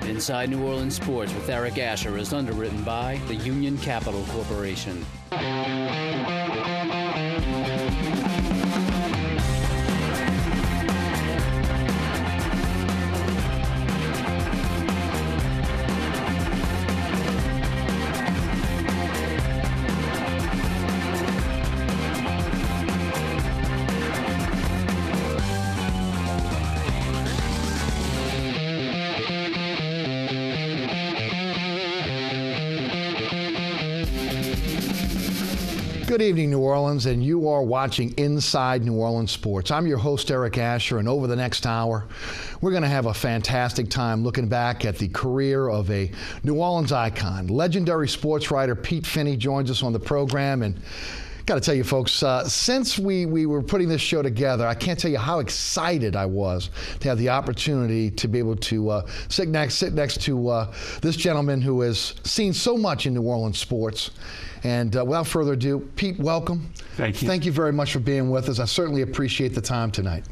Inside New Orleans Sports with Eric Asher is underwritten by the Union Capital Corporation. Good evening, New Orleans, and you are watching Inside New Orleans Sports. I'm your host, Eric Asher, and over the next hour, we're going to have a fantastic time looking back at the career of a New Orleans icon. Legendary sports writer Pete Finney joins us on the program, and got to tell you, folks, since we were putting this show together, I can't tell you how excited I was to have the opportunity to be able to sit next to this gentleman who has seen so much in New Orleans sports. And without further ado, Pete, welcome. Thank you. Thank you very much for being with us. I certainly appreciate the time tonight.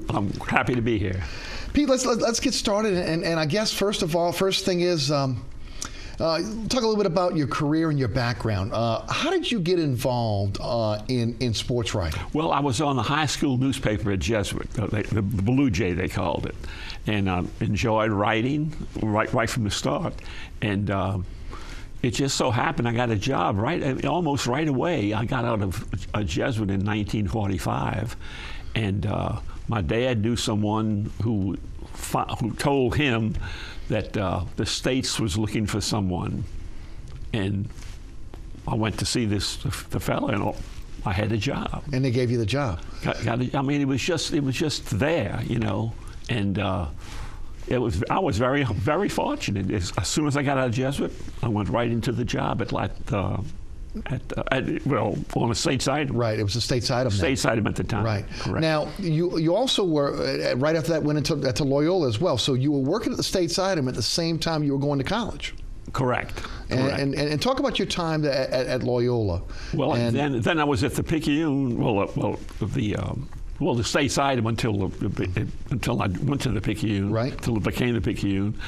I'm happy to be here. Pete, let's get started. And I guess first thing is, talk a little bit about your career and your background. How did you get involved in sports writing? Well, I was on the high school newspaper at Jesuit, the Blue Jay they called it, and enjoyed writing right from the start. And it just so happened I got a job almost right away. I got out of Jesuit in 1945, and my dad knew someone who told him that the States was looking for someone, and I went to see the fella, and I had a job. And they gave you the job. I mean, it was just there, you know, and I was very, very fortunate. As soon as I got out of Jesuit, I went right into the job on the state side. Right, it was the state side of State side at the time. Right. Correct. Now, you also were, right after that, went into Loyola as well. So you were working at the state side at the same time you were going to college. Correct. And talk about your time at Loyola. Well, then I was at the Picayune, the state side until I went to the Picayune, right? Until it became the Picayune,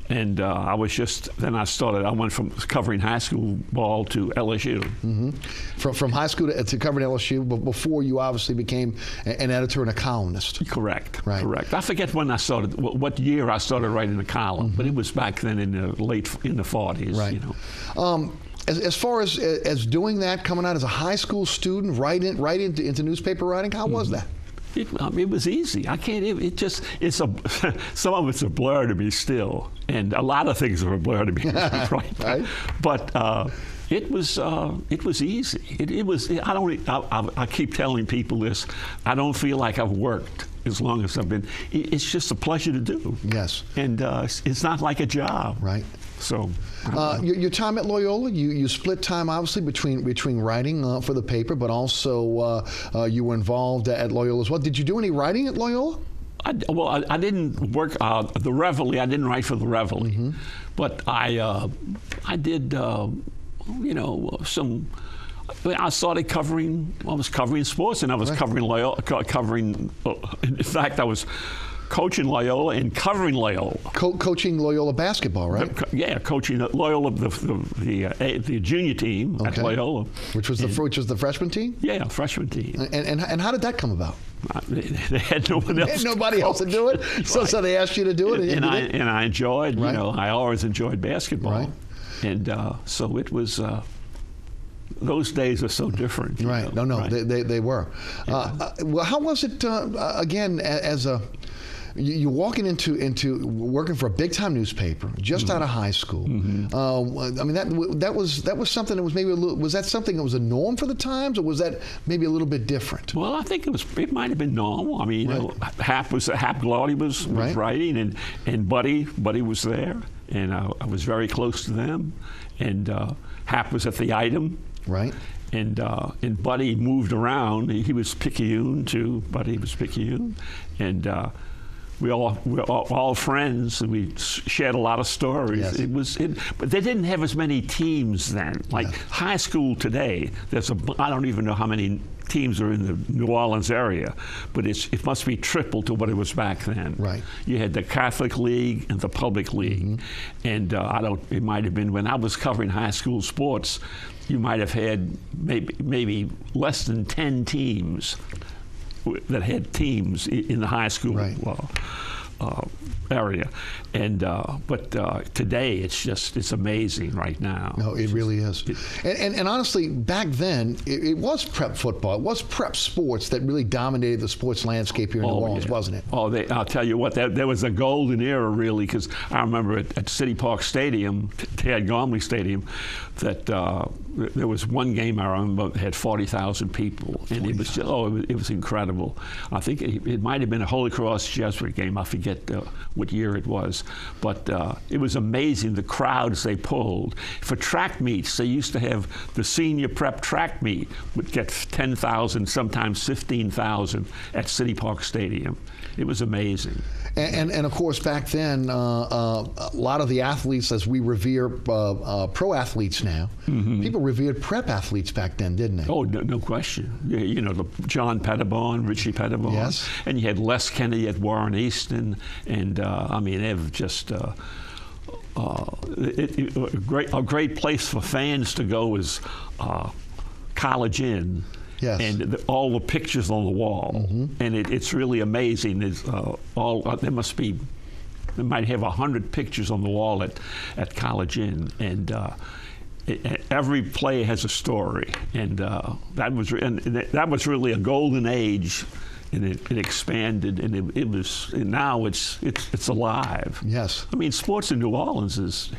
and I went from covering high school ball to LSU. Mm-hmm. From high school to covering LSU, but before you obviously became an editor and a columnist. Correct. Right. Correct. I forget when I started, what year I started writing a column, but it was back then in the 40s. Right. You know. As far as doing that, coming out as a high school student, right into newspaper writing, how was that? It was easy. I can't even. Some of it's a blur to me still, and a lot of things are a blur to me. Right. But it was easy. I keep telling people this. I don't feel like I've worked as long as I've been. It's just a pleasure to do. Yes. And it's not like a job. Right. So, your time at Loyola, you split time obviously between writing for the paper, but also you were involved at Loyola as well. Did you do any writing at Loyola? I didn't work the Reveille. I didn't write for the Reveille, mm-hmm. but I did some. I started covering. I was covering sports, and I was covering Loyola. In fact, I was coaching Loyola and covering Loyola. Coaching Loyola basketball, right? Coaching Loyola, the junior team at Loyola. Which was the freshman team? Yeah, freshman team. And how did that come about? They had no one else. They had nobody else to do it, so they asked you to do it, and I enjoyed. Right. You know, I always enjoyed basketball, right. And so it was. Those days are so different. Right. Know? No, right. They were. Yeah. Well, how was it again as a? You walking into working for a big time newspaper just out of high school. Mm-hmm. I mean that was something that was maybe was that something that was a norm for the times, or was that maybe a little bit different? Well, I think it might have been normal. I mean, Hap Glaudy was writing, and Buddy was there, and I was very close to them, and Hap was at the Item. Right. And Buddy moved around. He was Picayune too. Buddy was Picayune, and we're all friends, and we shared a lot of stories. Yes. But they didn't have as many teams then. Like high school today, I don't even know how many teams are in the New Orleans area, but it must be triple to what it was back then. Right. You had the Catholic League and the Public League, and it might have been when I was covering high school sports, you might have had maybe less than 10 teams that had teams in the high school. Right. Area, and but today it's amazing right now. No, it really is. And honestly, back then it was prep football. It was prep sports that really dominated the sports landscape here in New Orleans, wasn't it? Oh, I'll tell you what, there was a golden era really, because I remember at City Park Stadium, Tad Gormley Stadium, that there was one game I remember that had 40,000 people, and it was just, it was incredible. I think it might have been a Holy Cross Jesuit game. I forget what year it was, but it was amazing the crowds they pulled. For track meets, they used to have the senior prep track meet would get 10,000, sometimes 15,000 at City Park Stadium. It was amazing. And of course, back then, a lot of the athletes, as we revere pro athletes now, people revered prep athletes back then, didn't they? Oh, no question. You know, John Pettibone, Richie Pettibone. Yes. And you had Les Kennedy at Warren Easton. And, I mean, they've just... a great place for fans to go is College Inn. Yes. And all the pictures on the wall, and it's really amazing. There's they might have 100 pictures on the wall at College Inn, and every play has a story, and that was really a golden age. And it expanded, and now it's alive. Yes. I mean, sports in New Orleans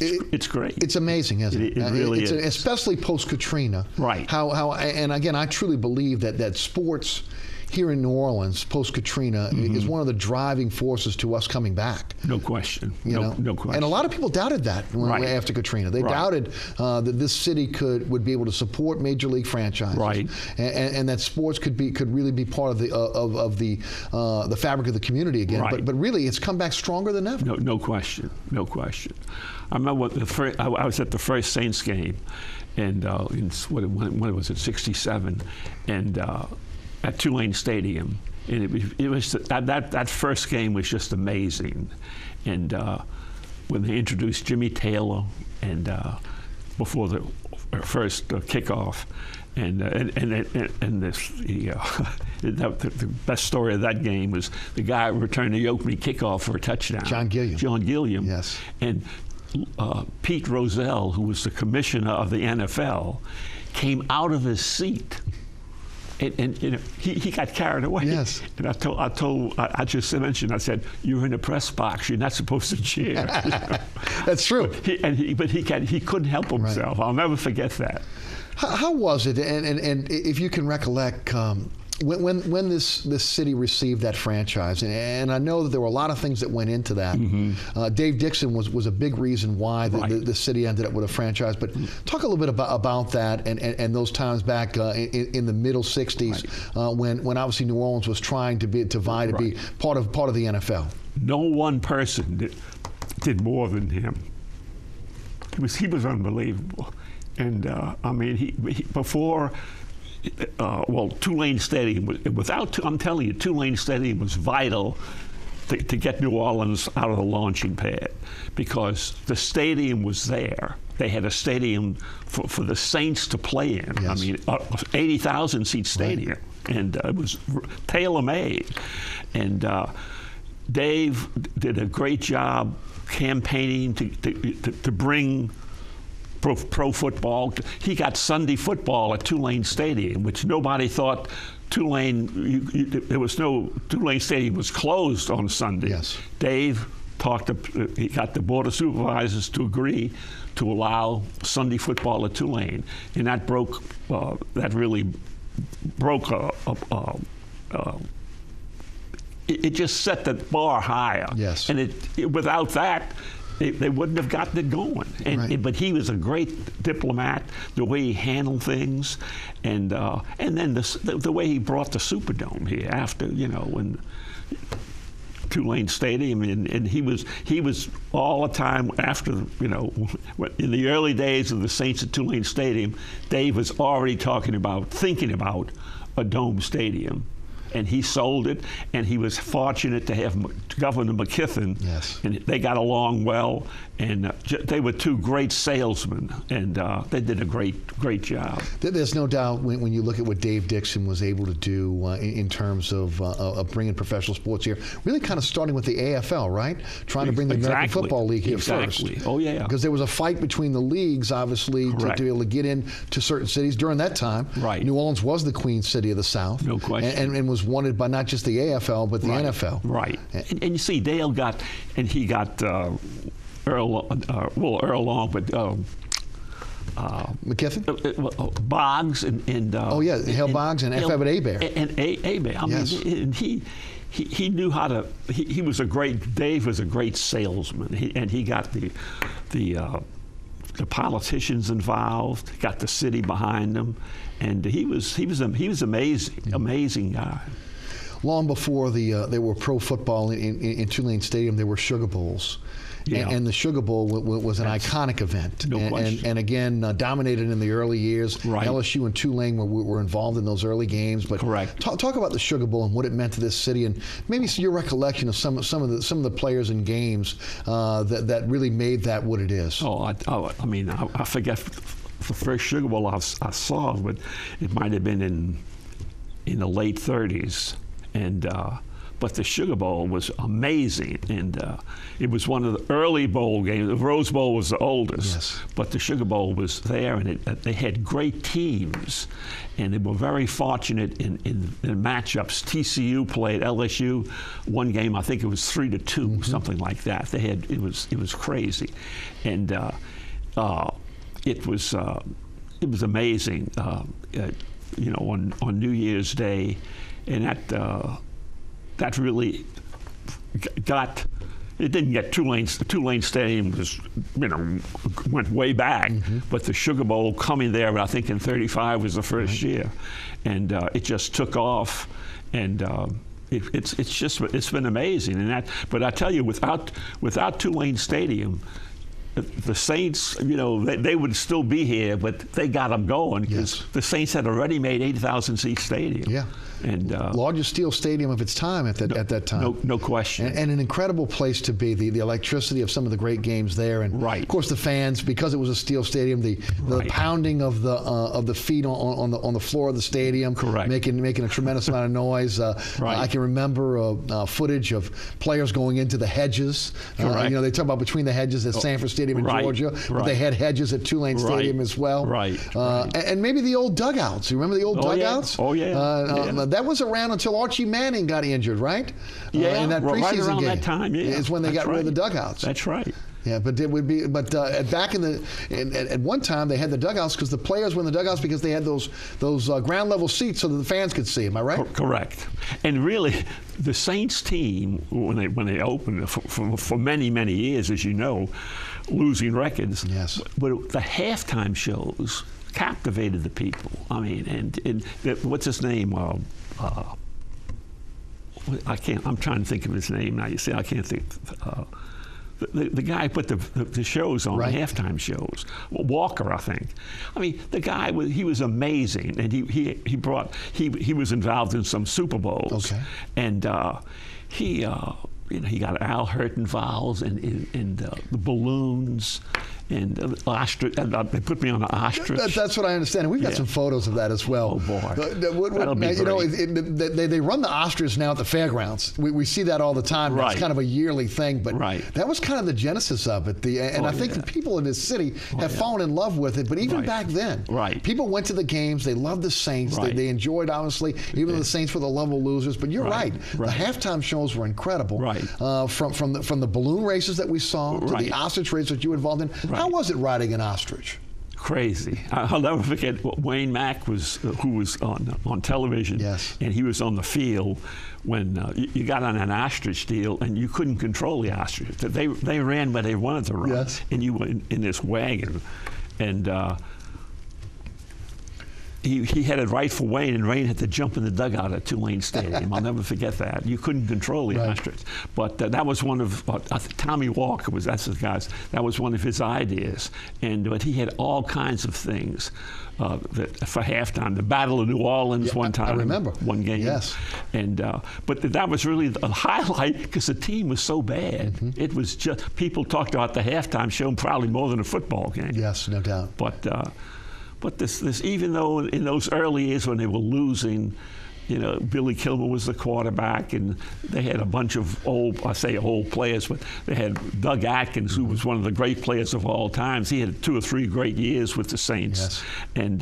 it's great. It's amazing, isn't it? It really is. Especially post-Katrina. Right. And again, I truly believe that sports here in New Orleans, post-Katrina, is one of the driving forces to us coming back. No question. No question. And a lot of people doubted that after Katrina. They doubted that this city would be able to support major league franchises, right? And that sports could really be part of the fabric of the community again. Right. But really, it's come back stronger than ever. No question. No question. I remember I was at the first Saints game, and when was it, '67, and. At Tulane Stadium, and it was that first game was just amazing, and when they introduced Jimmy Taylor and before the first kickoff, the best story of that game was the guy returned the opening kickoff for a touchdown. John Gilliam. Yes. And Pete Rozelle, who was the commissioner of the NFL, came out of his seat. And you know, he got carried away. Yes. And I just mentioned, I said, "You're in the press box. You're not supposed to cheer." That's true. But he couldn't help himself. Right. I'll never forget that. How was it? And if you can recollect, when this city received that franchise, and I know that there were a lot of things that went into that. Dave Dixon was a big reason why the city ended up with a franchise. But talk a little bit about that and those times back in the middle '60s when obviously New Orleans was trying to vie to be part of the NFL. No one person did more than him. He was unbelievable, and I mean he before. Tulane Stadium I'm telling you, Tulane Stadium was vital to get New Orleans out of the launching pad, because the stadium was there. They had a stadium for the Saints to play in. Yes. I mean, 80,000 seat stadium, and it was tailor-made. And Dave did a great job campaigning to bring pro football. He got Sunday football at Tulane Stadium, which nobody thought Tulane Stadium was closed on Sunday. Yes. Dave he got the Board of Supervisors to agree to allow Sunday football at Tulane, and that really broke it just set the bar higher. Yes. And without that, they wouldn't have gotten it going. But he was a great diplomat, the way he handled things, and then the way he brought the Superdome here after, when Tulane Stadium, and he was all the time after, you know, in the early days of the Saints at Tulane Stadium, Dave was already thinking about a dome stadium. And he sold it, and he was fortunate to have Governor McKiffin, yes, and they got along well, and they were two great salesmen, and they did a great job. There's no doubt when you look at what Dave Dixon was able to do in terms of bringing professional sports here, really kind of starting with the AFL, right? Trying to bring the American Football League here first. Oh, yeah. Because there was a fight between the leagues, obviously, to be able to get into certain cities during that time. Right. New Orleans was the Queen City of the South. No question. And was wanted by not just the AFL, but the NFL. Right. And you see, Dale got Earl Long, but McKiffin? Boggs and Hale Boggs and F. Everett Hebert. And Hebert. I mean, he knew how to. Dave was a great salesman, and he got the politicians involved, got the city behind him, and he was amazing guy. Long before there were pro football in Tulane Stadium, there were Sugar Bowls. Yeah. And the Sugar Bowl was an iconic event. No question. And again, dominated in the early years. Right. LSU and Tulane were involved in those early games. But correct. Talk about the Sugar Bowl and what it meant to this city, and maybe your recollection of some of the players and games that really made that what it is. I mean, I forget the first Sugar Bowl I saw, but it might have been in the late 30s. But the Sugar Bowl was amazing, and it was one of the early bowl games. The Rose Bowl was the oldest, yes, but the Sugar Bowl was there, and they had great teams, and they were very fortunate in matchups. TCU played LSU one game, I think it was 3-2, mm-hmm, something like that. It was crazy, and it was amazing. You know, on New Year's Day, and that really it didn't get Tulane Stadium was, you know, went way back, mm-hmm, but the Sugar Bowl coming there, I think in '35 was the first year, and it just took off, and it's been amazing, but I tell you, without Tulane Stadium, the Saints, you know, they would still be here, but they got them going because the Saints had already made 8,000-seat stadium. Yeah. And largest steel stadium of its time at that time. No question. And an incredible place to be. The electricity of some of the great games there, and right, of course the fans, because it was a steel stadium. The right, pounding of the feet on the floor of the stadium, correct, making a tremendous amount of noise. Right. I can remember footage of players going into the hedges. You know, they talk about between the hedges at Sanford Stadium in right, Georgia, right, but they had hedges at Tulane Stadium as well. Right. And maybe the old dugouts. You remember the old dugouts? Yeah. Oh yeah. That was around until Archie Manning got injured, right? Yeah, in that preseason right around game. that time. Yeah, is when they got rid of the dugouts. That's right. Yeah, but it would be. But back at one time they had the dugouts because the players were in the dugouts because they had those ground level seats so that the fans could see. Am I right? Correct. And really, the Saints team when they opened for many years, as you know, losing records. Yes. But the halftime shows captivated the people. I mean, and what's his name? I'm trying to think of his name now. You see, I can't think. The guy put the shows on, right, the halftime shows. Walker, I think. I mean, the guy was amazing, and he was involved in some Super Bowls. Okay. And he got Al Hurt involved, and the balloons. And they put me on an ostrich. That's what I understand. And we've got some photos of that as well. Oh boy, that'll be great. You know, they run the ostrich now at the fairgrounds. We see that all the time. Right. That's kind of a yearly thing. But right, that was kind of the genesis of it. And I think the people in this city have fallen in love with it. But even back then, people went to the games. They loved the Saints. They enjoyed, obviously, even though the Saints were the level losers. But you're right. The halftime shows were incredible. Right. From the balloon races that we saw to the ostrich race that you were involved in. Right. How was it riding an ostrich? Crazy. I'll never forget Wayne Mack who was on television, and he was on the field when you got on an ostrich deal and you couldn't control the ostrich. They ran where they wanted to run, and you were in this wagon, and he headed right for Wayne, and Wayne had to jump in the dugout at Tulane Stadium. I'll never forget that. You couldn't control the ostrich. But that was one of Tommy Walker that's his guys. That was one of his ideas, but he had all kinds of things. For halftime, the Battle of New Orleans one time. I remember. One game. Yes. And but that was really the highlight because the team was so bad. It was just, people talked about the halftime show probably more than a football game. Yes, no doubt. But this even though in those early years when they were losing, Billy Kilmer was the quarterback, and they had a bunch of old players, but they had Doug Atkins, who was one of the great players of all times. He had 2 or 3 great years with the Saints. Yes. And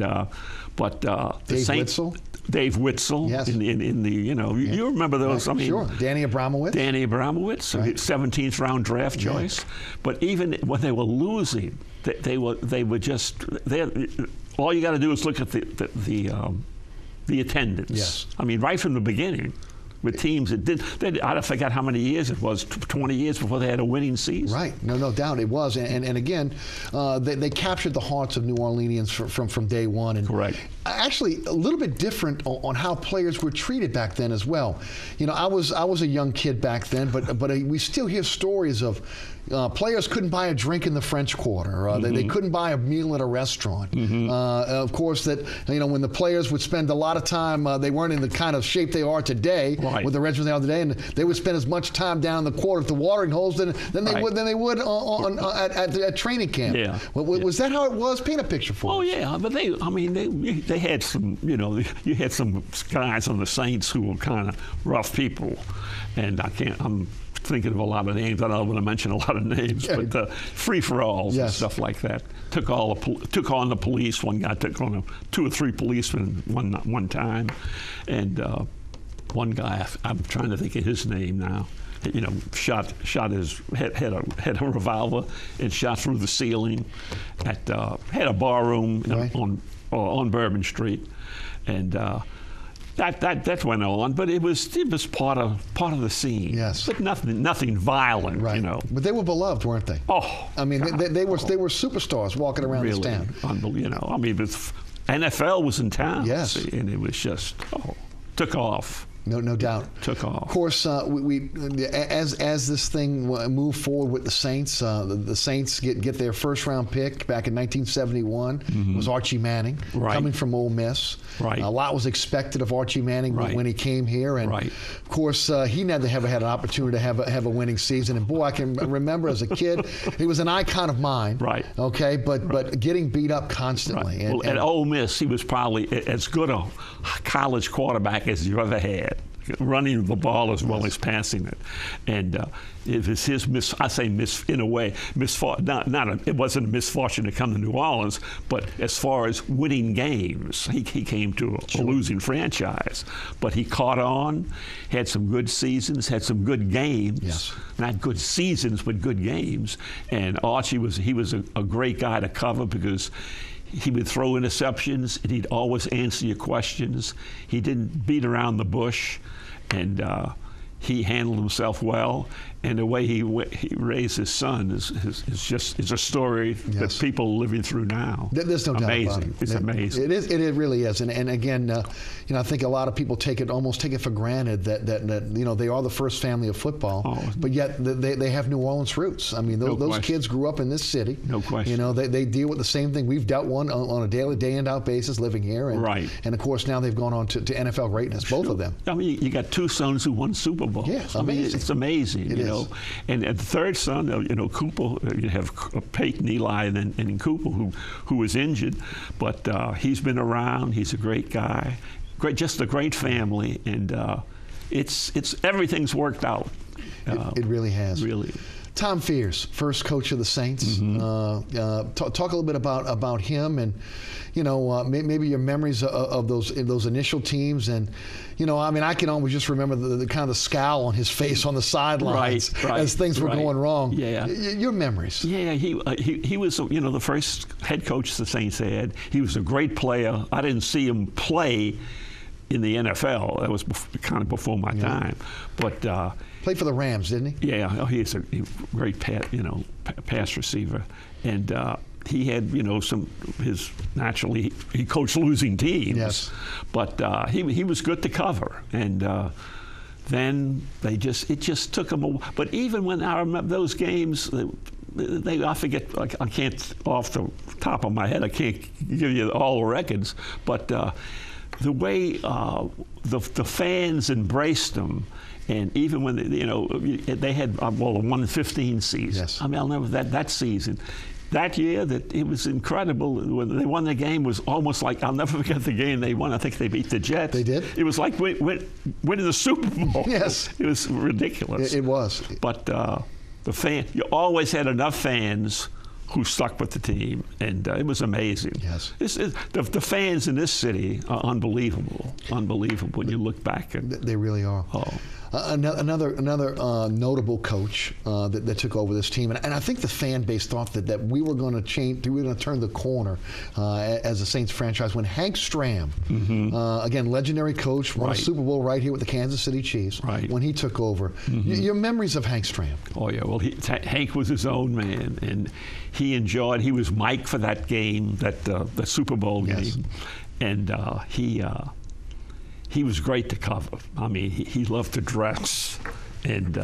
but the Saints. Witzel? Dave Witzel. Yes. In the you remember those? Right. I mean, sure. Danny Abramowitz, right. 17th round draft choice. But even when they were losing, they were just all you got to do is look at the attendance. Yes. I mean, right from the beginning, with teams that did, I forgot how many years it was, 20 years before they had a winning season. Right. No doubt it was. And again, they captured the hearts of New Orleanians from day one. And correct. Actually, a little bit different on how players were treated back then as well. I was a young kid back then, but we still hear stories of players couldn't buy a drink in the French Quarter. They couldn't buy a meal at a restaurant. Of course, that when the players would spend a lot of time, they weren't in the kind of shape they are today with the regiments they are today, and they would spend as much time down in the quarter at the watering holes than they would at training camp. Yeah. Was that how it was? Paint a picture for us. Oh yeah, but they had some. You had some guys on the Saints who were kind of rough people, and I'm thinking of a lot of names. I don't want to mention a lot of names, but free-for-alls and stuff like that. Took on the police. One guy took on 2 or 3 policemen one time, and one guy, I'm trying to think of his name now. Shot his had a revolver and shot through the ceiling had a bar room on Bourbon Street, and. That went on, but it was part of the scene. Yes, but nothing violent, right. But they were beloved, weren't they? Oh, I mean, they were superstars walking around really, this town. Unbelievable. I mean, NFL was in town. Yes, and it was just took off. No doubt. Took off. Of course, as this thing moved forward with the Saints, the Saints get their first-round pick back in 1971. It was Archie Manning, coming from Ole Miss. Right. A lot was expected of Archie Manning when he came here, and of course, he never had an opportunity to have a winning season. And boy, I can remember as a kid, he was an icon of mine. Right. Okay, but getting beat up constantly. Right. At Ole Miss, he was probably as good a college quarterback as you ever had. Running the ball as well as passing it, and it was his it wasn't a misfortune to come to New Orleans, but as far as winning games, he came to a losing franchise, but he caught on, had some good seasons, had some good games, not good seasons but good games, and Archie was a great guy to cover because he would throw interceptions, and he'd always answer your questions. He didn't beat around the bush, and he handled himself well. And the way he raised his son is a story that people are living through now. There's no doubt about it. It's amazing. It really is. And again, I think a lot of people almost take it for granted that they are the first family of football, but yet they have New Orleans roots. I mean, those kids grew up in this city. No question. They deal with the same thing we've dealt with on a daily, day in, out basis living here. And, and of course, now they've gone on to NFL greatness, both of them. I mean, you got 2 sons who won Super Bowl. Yeah, I mean, it's amazing. It is. And the third son, Cooper, you have Peyton, Eli, and then Cooper, who was injured, but he's been around. He's a great guy, just a great family, and it's everything's worked out. It really has. Really. Tom Fears, first coach of the Saints. Talk a little bit about him and, maybe your memories of those initial teams. And, I can always just remember the kind of the scowl on his face on the sidelines as things were going wrong. Yeah. Your memories. Yeah, he was, the first head coach the Saints had. He was a great player. I didn't see him play in the NFL. That was kind of before my time. But played for the Rams, didn't he? Yeah, he's a great pass receiver, and he had, naturally he coached losing teams, yes. But he was good to cover, and then it just took him a while. But even when I remember those games, I forget, I can't, off the top of my head, I can't give you all the records, but the way the fans embraced them. And even when they had a 1-15 season. Yes. I mean, I'll never that season. That year, it was incredible. When they won the game, was almost like, I'll never forget the game they won. I think they beat the Jets. They did. It was like winning the Super Bowl. Yes. It was ridiculous. It was. But you always had enough fans who stuck with the team, and it was amazing. Yes. The fans in this city are unbelievable. Unbelievable when you look back. They really are. Oh. Another notable coach that took over this team, and I think the fan base thought that we were going to change, we were going to turn the corner as a Saints franchise when Hank Stram, again, legendary coach, won a Super Bowl right here with the Kansas City Chiefs, when he took over. Your memories of Hank Stram? Oh yeah, well Hank was his own man, and he was Mike for that game, the Super Bowl game, and he was great to cover. I mean, he loved to dress, and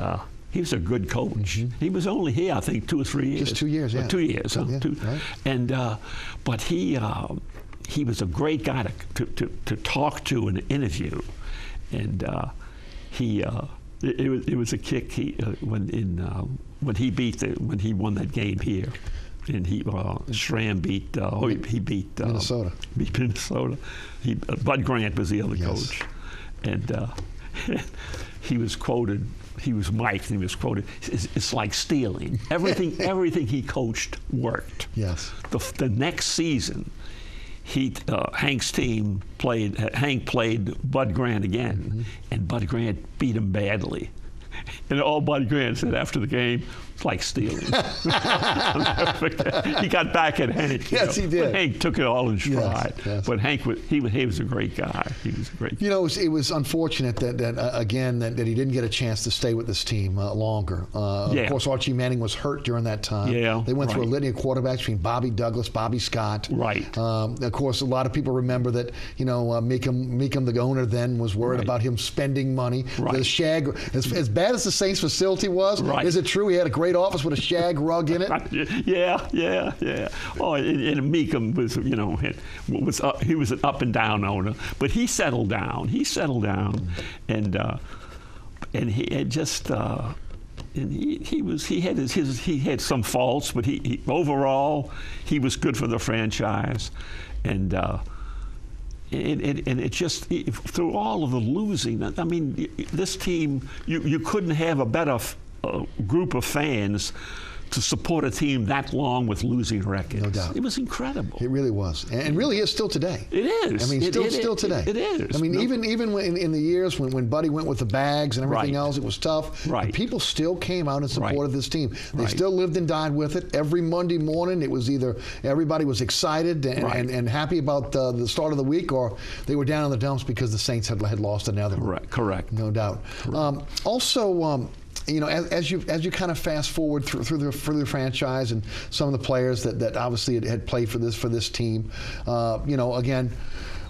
he was a good coach. He was only here, I think, 2 or 3 years. Just 2 years, yeah. 2 years, yeah, right. And but he was a great guy to talk to and interview, and it was a kick when he won that game here. And Stram beat Minnesota. Beat Minnesota. Bud Grant was the other coach, and he was quoted. He was mic'd, and he was quoted. It's like stealing. Everything he coached worked. Yes. The next season, Hank's team played. Hank played Bud Grant again, and Bud Grant beat him badly. And all Bud Grant said after the game, it's like stealing. He got back at Hank. Yes, he did. But Hank took it all in stride. Yes. But Hank was a great guy. He was a great guy. It was unfortunate that he didn't get a chance to stay with this team longer. Of course, Archie Manning was hurt during that time. Yeah, they went through a litany of quarterbacks between Bobby Douglas, Bobby Scott. Right. Of course, a lot of people remember that Meekum, the owner, then was worried about him spending money. Right. The shag, as bad as the Saints facility was, is it true he had a great office with a shag rug in it? Yeah. Oh, and Meekum was, he was an up and down owner, but he settled down. And he had just. And he had some faults, but he overall he was good for the franchise, and it just through all of the losing. I mean, this team you couldn't have a better group of fans to support a team that long with losing records. No doubt. It was incredible. It really was. And really is still today. It is. I mean, still today. It is. I mean, even when, in the years when Buddy went with the bags and everything else, it was tough. Right. People still came out and supported this team. They Right. still lived and died with it. Every Monday morning, it was either everybody was excited and happy about the start of the week, or they were down in the dumps because the Saints had lost another one. Correct. No doubt. Also, as you kind of fast forward through the franchise and some of the players that obviously had played for this team, again,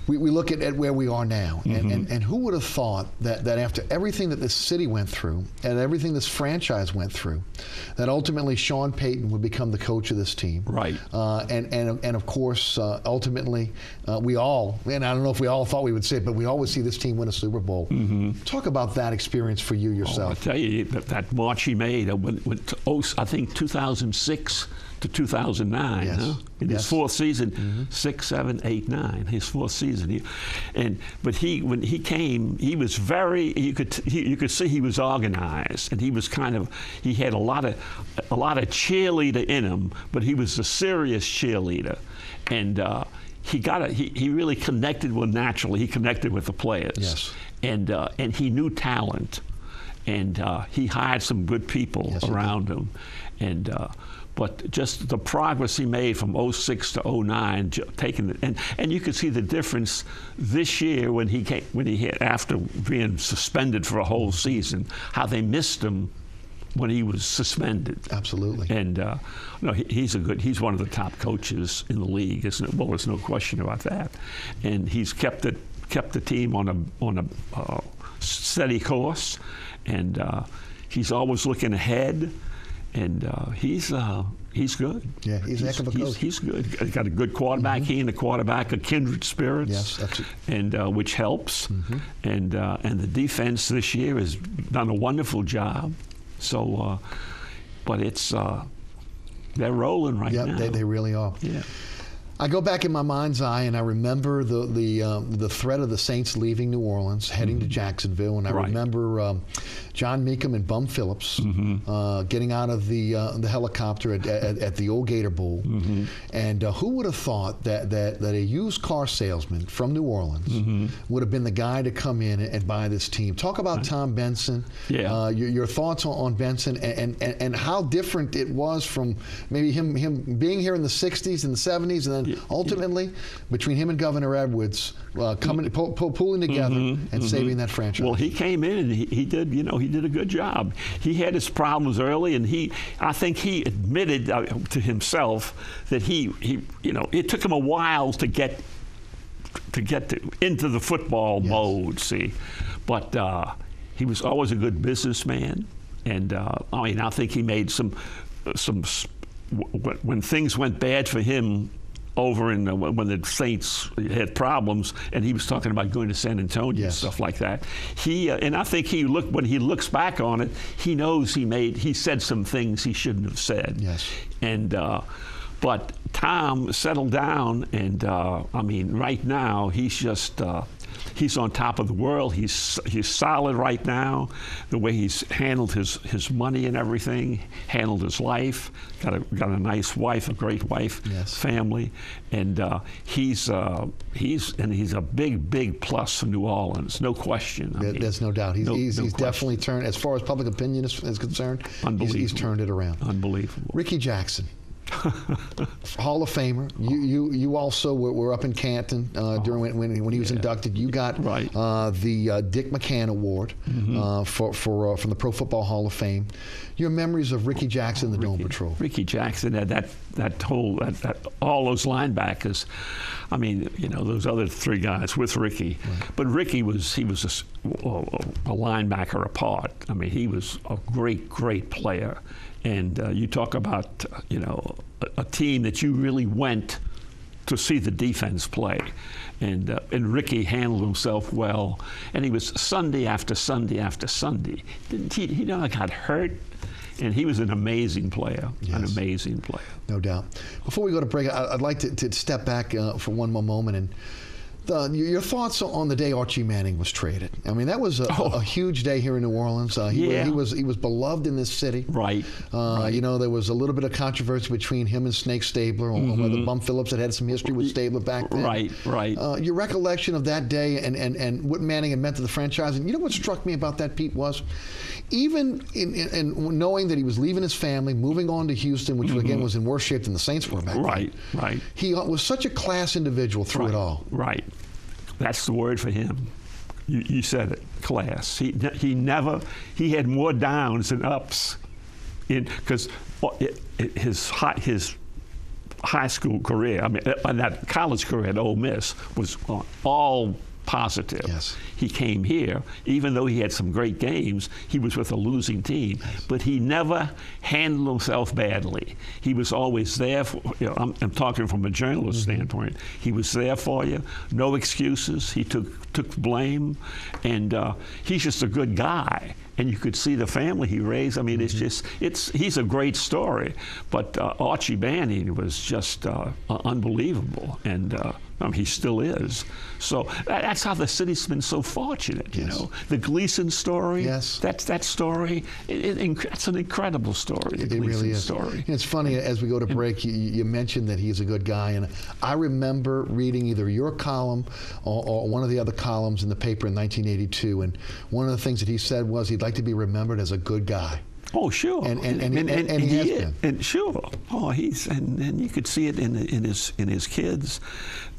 we look at where we are now, and who would have thought that after everything that this city went through and everything this franchise went through, that ultimately Sean Payton would become the coach of this team. Right. And of course, ultimately, we all, and I don't know if we all thought we would see it, but we always see this team win a Super Bowl. Talk about that experience for you yourself. I'll tell you, that march he made, I think 2006 to 2009, yes. In his fourth season, 6, 7, 8, 9, his fourth season. But when he came, he was very. You could see he was organized, and he had a lot of cheerleader in him, but he was a serious cheerleader, and he really connected naturally. He connected with the players, yes. And he knew talent, and he hired some good people around him, and. But just the progress he made from 06 to 09, and you could see the difference this year when he had, after being suspended for a whole season, how they missed him when he was suspended. Absolutely. And no, he's one of the top coaches in the league, isn't it? Well, there's no question about that. And he's kept the team on a steady course, and he's always looking ahead. And he's good. Yeah, he's a heck of a coach. He's good. He's got a good quarterback. He and the quarterback are kindred spirits. Yes, that's it. And which helps. And the defense this year has done a wonderful job. So, but it's they're rolling right now. Yeah, they really are. Yeah. I go back in my mind's eye and I remember the threat of the Saints leaving New Orleans, heading to Jacksonville, and I remember John Meekum and Bum Phillips getting out of the helicopter at the old Gator Bowl. And who would have thought that a used car salesman from New Orleans would have been the guy to come in and buy this team? Talk about Tom Benson. Yeah. Your thoughts on Benson and how different it was from maybe him being here in the 60s and the 70s, and then ultimately between him and Governor Edwards pulling together and saving that franchise. Well, he came in and he did, he did a good job. He had his problems early, and I think he admitted to himself that it took him a while to get into the football mode. See, but he was always a good businessman, and I think he made some when things went bad for him over in when the Saints had problems, and he was talking about going to San Antonio and stuff like that. And I think when he looks back on it, he knows he said some things he shouldn't have said. Yes. And but Tom settled down, and right now he's just. He's on top of the world. He's solid right now. The way he's handled his money and everything, handled his life. Got a nice wife, a great wife, family, and he's a big plus for New Orleans, no question. There's no doubt. He's definitely turned, as far as public opinion is concerned. He's turned it around. Unbelievable. Ricky Jackson. Hall of Famer. You also were up in Canton during when he was inducted. You got the Dick McCann Award from the Pro Football Hall of Fame. Your memories of Ricky Jackson, the Dome Patrol. Ricky Jackson had all those linebackers. Those other three guys with Ricky, but Ricky a linebacker apart. He was a great player. And you talk about, a team that you really went to see the defense play. And Ricky handled himself well. And he was Sunday after Sunday after Sunday. He got hurt. And he was an amazing player, an amazing player. No doubt. Before we go to break, I'd like to step back for one more moment and your thoughts on the day Archie Manning was traded. That was a huge day here in New Orleans. He was beloved in this city. Right. There was a little bit of controversy between him and Snake Stabler on whether Bum Phillips had some history with Stabler back then. Right. Your recollection of that day and what Manning had meant to the franchise. And you know what struck me about that, Pete, was even in knowing that he was leaving his family, moving on to Houston, which again was in worse shape than the Saints were back then. Right. He was such a class individual through it all. Right. That's the word for him. You said it, class. He had more downs than ups, because his high school career, and that college career at Ole Miss was all positive. Yes. He came here, even though he had some great games, he was with a losing team, but he never handled himself badly. He was always there for, I'm talking from a journalist standpoint, he was there for you, no excuses, he took blame, and he's just a good guy. And you could see the family he raised. He's a great story. But Archie Manning was just unbelievable, and he still is. So that's how the city's been so fortunate. The Gleason story. Yes. That story. It's an incredible story. The Gleason really is. Story. It's funny, as we go to break, you mentioned that he's a good guy, and I remember reading either your column or one of the other columns in the paper in 1982, and one of the things that he said was he'd like to be remembered as a good guy. Oh, sure. And he has been. And sure. Oh, and you could see it in his kids.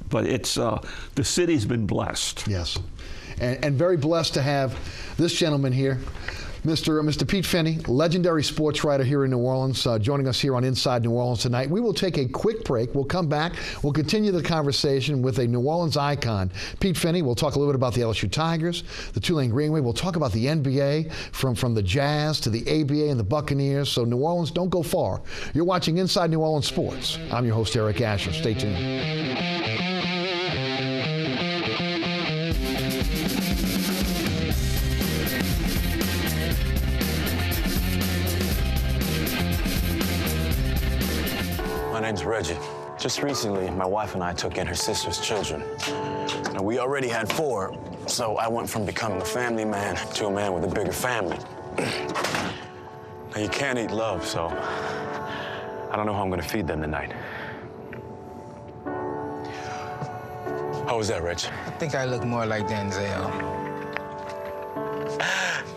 But it's the city's been blessed. Yes, and very blessed to have this gentleman here. Mr. Pete Finney, legendary sports writer here in New Orleans, joining us here on Inside New Orleans tonight. We will take a quick break. We'll come back. We'll continue the conversation with a New Orleans icon, Pete Finney. We'll talk a little bit about the LSU Tigers, the Tulane Greenway. We'll talk about the NBA, from the Jazz to the ABA and the Buccaneers. So New Orleans, don't go far. You're watching Inside New Orleans Sports. I'm your host, Eric Asher. Stay tuned. My name's Reggie. Just recently, my wife and I took in her sister's children. Now, we already had 4, so I went from becoming a family man to a man with a bigger family. Now, you can't eat love, so I don't know how I'm gonna feed them tonight. How was that, Rich? I think I look more like Denzel.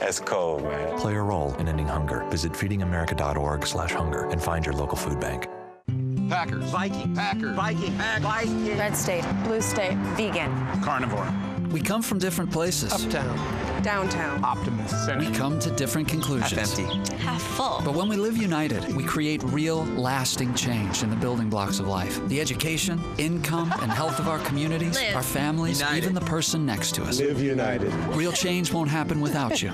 That's cold, man. Play a role in ending hunger. Visit feedingamerica.org/hunger and find your local food bank. Packers. Viking. Packers. Viking. Viking. Red state, blue state, vegan. Carnivore. We come from different places. Uptown. Downtown. Optimist. We come to different conclusions. Half empty. Half full. But when we live united, we create real, lasting change in the building blocks of life. The education, income, and health of our communities, Live our families, united. even the person next to us. Live united. Real change won't happen without you.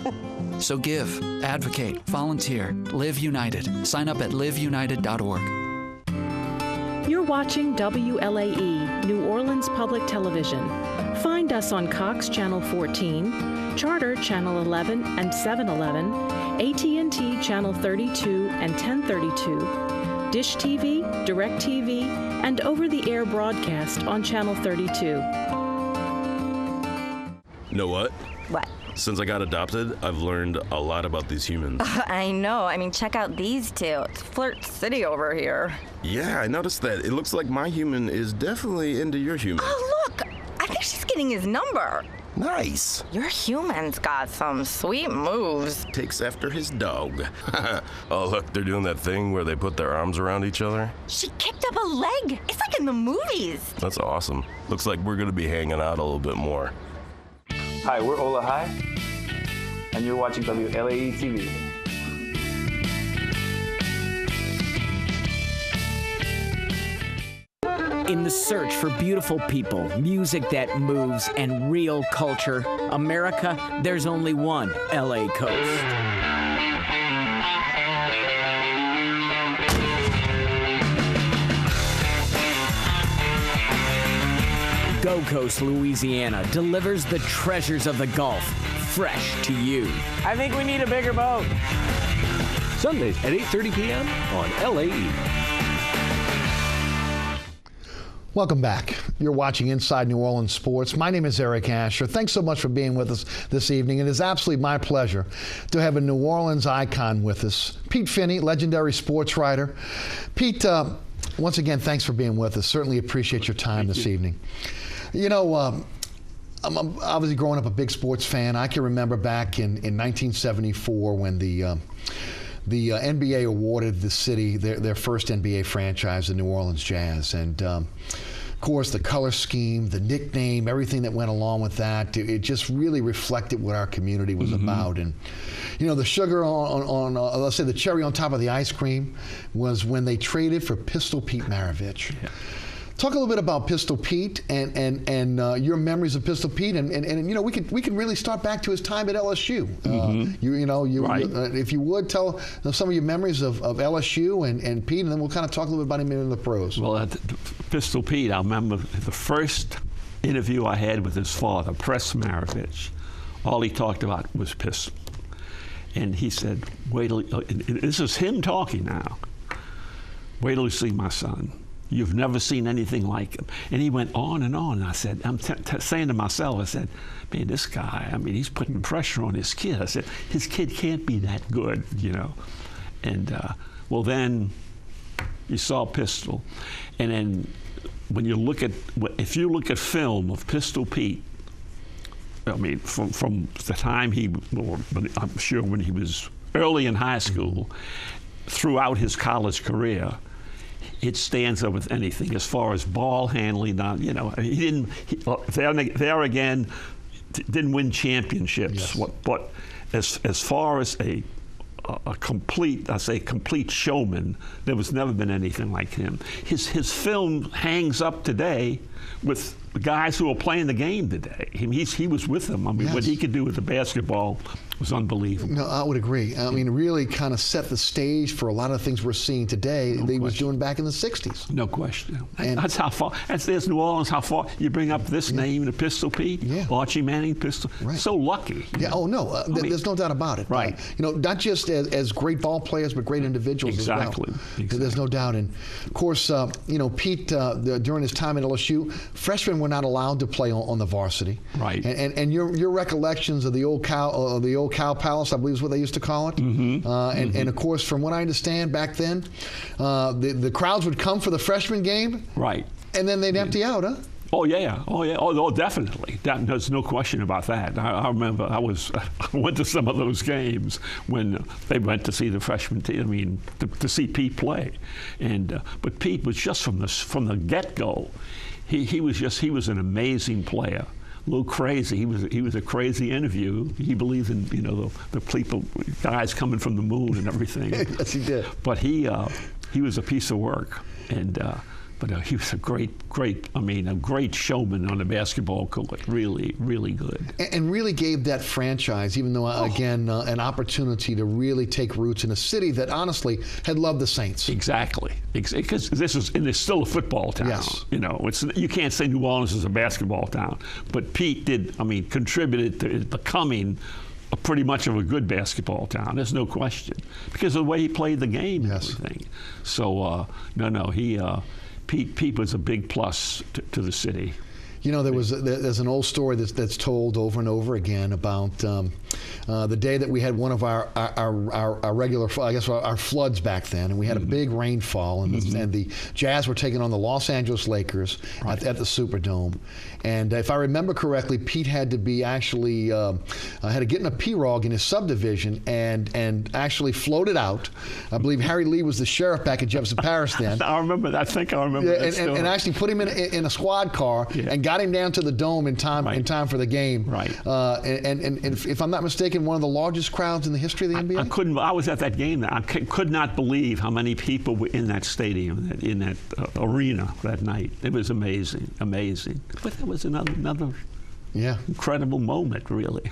So give, advocate, volunteer, live united. Sign up at liveunited.org. You're watching WLAE, New Orleans Public Television. Find us on Cox Channel 14, Charter Channel 11 and 711, AT&T Channel 32 and 1032, Dish TV, DirecTV, and over-the-air broadcast on Channel 32. You know what? What? Since I got adopted, I've learned a lot about these humans. I know. I mean, check out these two. It's Flirt City over here. Yeah, I noticed that. It looks like my human is definitely into your human. Oh, look. I think she's getting his number. Nice. Your human's got some sweet moves. Takes after his dog. Oh, look, they're doing that thing where they put their arms around each other. She kicked up a leg. It's like in the movies. That's awesome. Looks like we're going to be hanging out a little bit more. Hi, we're Ola High, and you're watching WLAE TV. In the search for beautiful people, music that moves, and real culture, America, there's only one LA Coast. Go Coast, Louisiana delivers the treasures of the Gulf fresh to you. I think we need a bigger boat. Sundays at 8:30 p.m. on LAE. Welcome back. You're watching Inside New Orleans Sports. My name is Eric Asher. Thanks so much for being with us this evening. It is absolutely my pleasure to have a New Orleans icon with us, Pete Finney, legendary sports writer. Pete, once again, thanks for being with us. Certainly appreciate your time this evening. You know, I'm obviously growing up a big sports fan. I can remember back in 1974 when the NBA awarded the city their first NBA franchise, the New Orleans Jazz. And, of course, the color scheme, the nickname, everything that went along with that, it just really reflected what our community was about. And, you know, the sugar on let's say the cherry on top of the ice cream was when they traded for Pistol Pete Maravich. Yeah. Talk a little bit about Pistol Pete and your memories of Pistol Pete, and you know, we could really start back to his time at LSU. Right. If you would tell some of your memories of LSU and Pete, and then we'll kind of talk a little bit about him in the pros. Well, Pistol Pete, I remember the first interview I had with his father, Press Maravich. All he talked about was pistol, and he said, "Wait till," this is him talking now. "Wait till you see my son. You've never seen anything like him." And he went on and on. And I said, I'm saying to myself, I said, man, this guy, I mean, he's putting pressure on his kid. I said, his kid can't be that good, you know. And, well, then you saw Pistol. And then when you look at, if you look at film of Pistol Pete, I mean, from the time I'm sure when he was early in high school, throughout his college career, it stands up with anything as far as ball handling. You know, he didn't. There again, didn't win championships. Yes. But as far as a complete, I say complete showman, there was never been anything like him. His film hangs up today with the guys who are playing the game today. He was with them. I mean, yes. what he could do with the basketball was unbelievable. No, I would agree. I mean, really kind of set the stage for a lot of the things we're seeing today that he was doing back in the 60s. No question. And that's how far, there's New Orleans, how far you bring up this name, the Pistol Pete, Archie Manning Pistol. Right. So lucky. Yeah, oh no, there's no doubt about it. Right. Not just as great ball players, but great individuals as well. Exactly. There's no doubt. And of course, Pete, during his time at LSU, freshmen were not allowed to play on the varsity. Right. And your recollections of the old Cow Palace, I believe is what they used to call it. Mm-hmm. And of course, from what I understand back then, the crowds would come for the freshman game. Right. And then they'd empty out, huh? Oh yeah, oh definitely. There's no question about that. I remember I went to some of those games when they went to see the freshman team. I mean, to see Pete play, but Pete was just from the get-go. He was an amazing player. A little crazy. He was a crazy interview. He believed in the people, guys coming from the moon and everything. Yes, he did. But he was a piece of work, but he was a great showman on the basketball court. Really, really good. And really gave that franchise, even though again an opportunity to really take roots in a city that honestly had loved the Saints. Exactly, because it's still a football town. Yes. You can't say New Orleans is a basketball town, but Pete contributed to it becoming pretty much of a good basketball town. There's no question, because of the way he played the game and everything. So Pete was a big plus to the city. There's an old story that's told over and over again about the day that we had one of our regular, I guess, our floods back then, and we had a big rainfall, and the Jazz were taking on the Los Angeles Lakers at the Superdome. And if I remember correctly, Pete had to be actually had to get in a pirogue in his subdivision and actually floated out. I believe Harry Lee was the sheriff back in Jefferson Parish then. I remember that. I think I remember that. And actually put him in a squad car and got him down to the dome in time for the game. Right. And if I'm not mistaken, one of the largest crowds in the history of the NBA. I was at that game. I could not believe how many people were in that stadium, in that arena that night. It was amazing. But it was another incredible moment, really.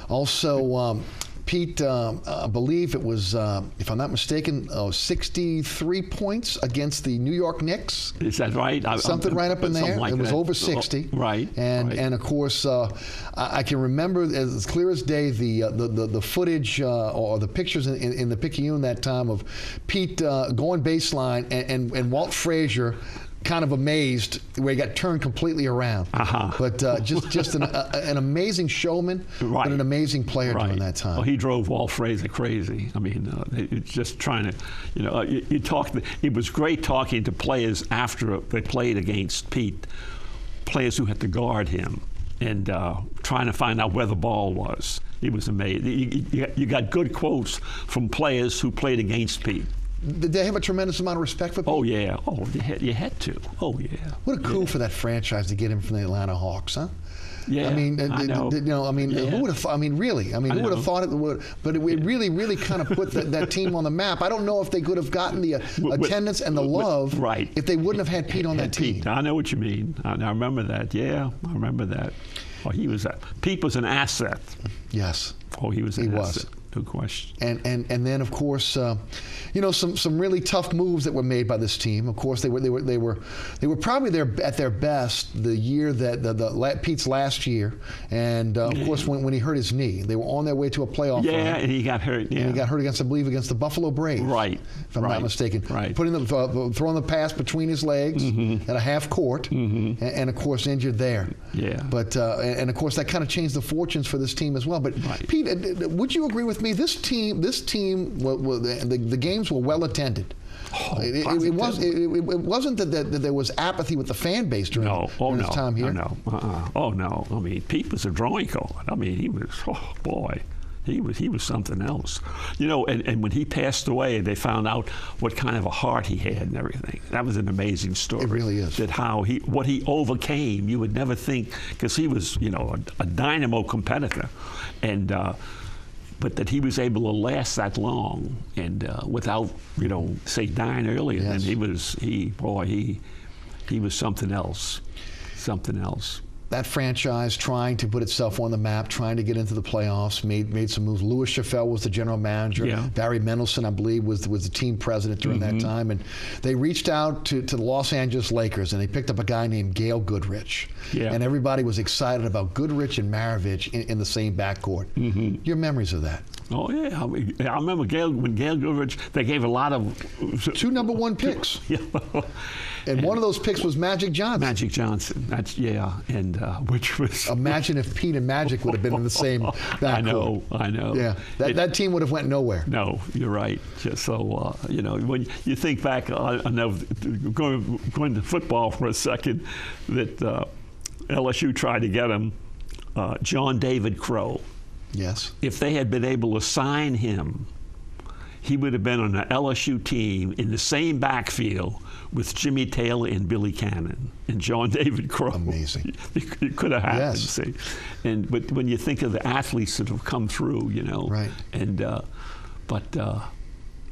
Also, Pete, I believe it was, if I'm not mistaken, 63 points against the New York Knicks. Is that right? Something right up in there. Like it was that. over 60. Right. And of course, I can remember as clear as day the footage or the pictures in the Picayune that time of Pete going baseline and Walt Frazier kind of amazed where he got turned completely around. But just an amazing showman, but an amazing player during that time. Well, he drove Walt Frazier crazy. I mean, it's just trying to, you talk. It was great talking to players after they played against Pete, players who had to guard him and trying to find out where the ball was. He was amazing. You got good quotes from players who played against Pete. Did they have a tremendous amount of respect for Pete? Oh yeah. Oh, you had to. Oh yeah. What a coup for that franchise to get him from the Atlanta Hawks, huh? Yeah. I mean, I know. Who would have? I mean, really. Who would have thought it would? But it really kind of put that team on the map. I don't know if they could have gotten the attendance and the love if they wouldn't have had Pete on that team. I know what you mean. I remember that. Yeah, I remember that. Oh, Pete was an asset. Yes. Oh, he was an asset. No question. And then of course, some really tough moves that were made by this team. Of course, they were probably at their best the year that Pete's last year, and of course when he hurt his knee, they were on their way to a playoff run. Yeah, and he got hurt. Yeah, and he got hurt against the Buffalo Braves. Right. If I'm not mistaken. Right. Throwing the pass between his legs at a half court, and of course injured there. Yeah. But and of course that kind of changed the fortunes for this team as well. But Pete, would you agree with me? This team, the games were well attended. It wasn't that there was apathy with the fan base during his time here. Oh no! I mean, Pete was a drawing card. I mean, he was. Oh boy. He was something else, and when he passed away, they found out what kind of a heart he had and everything. That was an amazing story. It really is. That what he overcame, you would never think, because he was, a dynamo competitor, and but that he was able to last that long and without, say, dying earlier. Yes. And he was something else. Something else. That franchise trying to put itself on the map, trying to get into the playoffs, made some moves. Louis Chaffel was the general manager. Yeah. Barry Mendelson, I believe, was the team president during that time. And they reached out to the Los Angeles Lakers, and they picked up a guy named Gail Goodrich. Yeah. And everybody was excited about Goodrich and Maravich in the same backcourt. Your memories of that? Oh, yeah. I remember when Gail Goodrich, they gave a lot of... 2 number 1 picks. Yeah. And one of those picks was Magic Johnson. Magic Johnson. And which was... Imagine if Pete and Magic would have been in the same backcourt. I know. Yeah. That team would have went nowhere. No, you're right. Just so, when you think back, I know, going to football for a second, that LSU tried to get him, John David Crow. Yes. If they had been able to sign him, he would have been on an LSU team in the same backfield with Jimmy Taylor and Billy Cannon and John David Crow. Amazing. It could have happened. Yes. See, but when you think of the athletes that have come through, right. And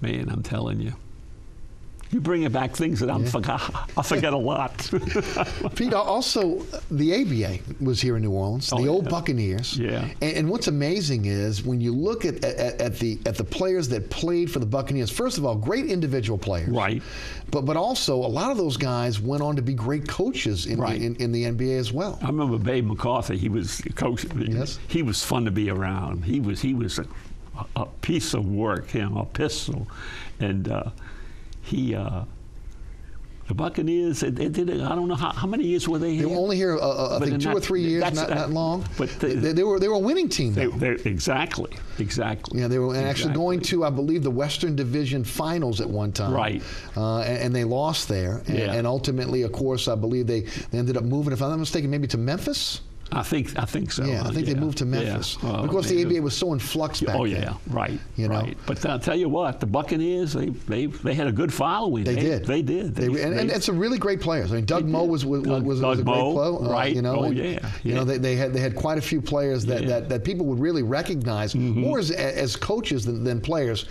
man, I'm telling you. You bring back things that I forget a lot. Pete, also the ABA was here in New Orleans, the old Buccaneers. Yeah. And what's amazing is when you look at the players that played for the Buccaneers. First of all, great individual players. Right. But also a lot of those guys went on to be great coaches in the NBA as well. I remember Babe McCarthy. He was coach. Yes. He was fun to be around. He was a piece of work. A pistol, and. The Buccaneers, they did it. I don't know how many years were they here? They were only here, I think, 2 or 3 years, not long. But they were a winning team. Exactly. Yeah, they were actually going to, I believe, the Western Division Finals at one time. Right. And they lost there. And ultimately, of course, I believe they ended up moving, if I'm not mistaken, maybe to Memphis. I think so. Yeah, I think they moved to Memphis. Yeah. Of course, the ABA was so in flux back then. Oh yeah, right. Right. But I'll tell you what, the Buccaneers, they had a good following. They did. And some really great players. I mean, Doug Moe was a great player. Right. They had quite a few players that people would really recognize more as coaches than players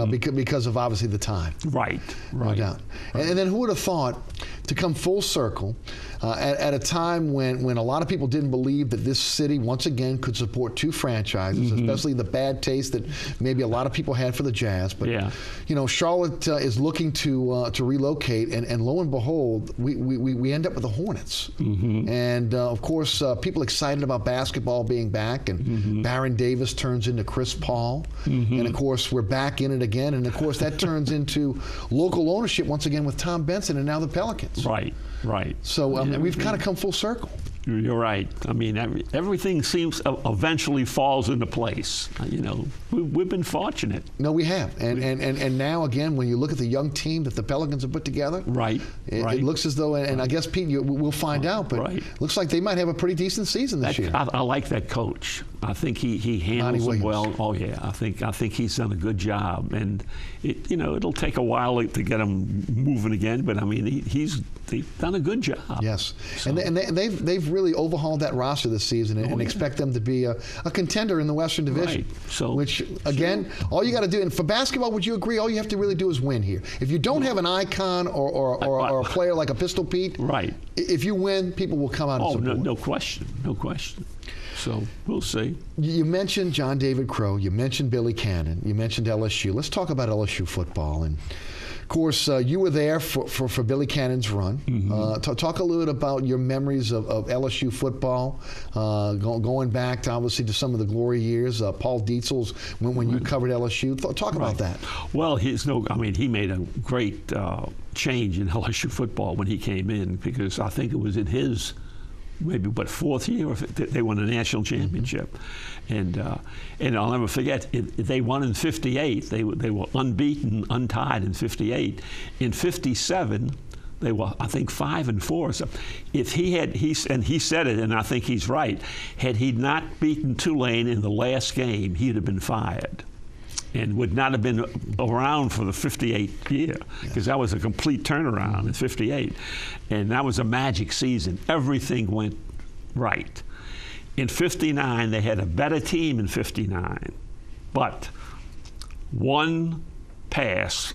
because of obviously the time. Right. No doubt. And then who would have thought to come full circle at a time when a lot of people didn't believe that this city once again could support 2 franchises, especially the bad taste that maybe a lot of people had for the Jazz. But Charlotte is looking to relocate, and lo and behold, we end up with the Hornets. And of course, people excited about basketball being back, and Baron Davis turns into Chris Paul, and of course we're back in it again, and of course that turns into local ownership once again with Tom Benson and now the Pelicans. Right. So we've kind of come full circle. You're right. I mean, everything seems eventually falls into place. We've been fortunate. No, we have. And now, again, when you look at the young team that the Pelicans have put together, it looks as though, and I guess, Pete, we'll find out, but it looks like they might have a pretty decent season this year. I like that coach. I think he handles them well. Oh, yeah. I think he's done a good job. And, it'll take a while to get him moving again, but, I mean, he's done a good job. Yes. So. And they've really overhauled that roster this season and expect them to be a contender in the Western Division. Right. So, which, again, all you got to do, and for basketball, would you agree, all you have to really do is win here. If you don't have an icon or a player like a Pistol Pete, if you win, people will come out and support. No question. So we'll see. You mentioned John David Crow. You mentioned Billy Cannon. You mentioned LSU. Let's talk about LSU football. And of course, you were there for Billy Cannon's run. Talk a little bit about your memories of LSU football, going back to obviously to some of the glory years. Paul Dietzel's when you covered LSU. Talk about that. Well, he made a great change in LSU football when he came in, because I think it was in his maybe 4th year or they won a national championship, and I'll never forget they won in '58. They were unbeaten, untied in '58. In '57, they were, I think, 5-4 or something. If he said it, and I think he's right, had he not beaten Tulane in the last game, he'd have been fired and would not have been around for the '58 year, because that was a complete turnaround in '58. And that was a magic season. Everything went right. In '59, they had a better team in '59. But one pass,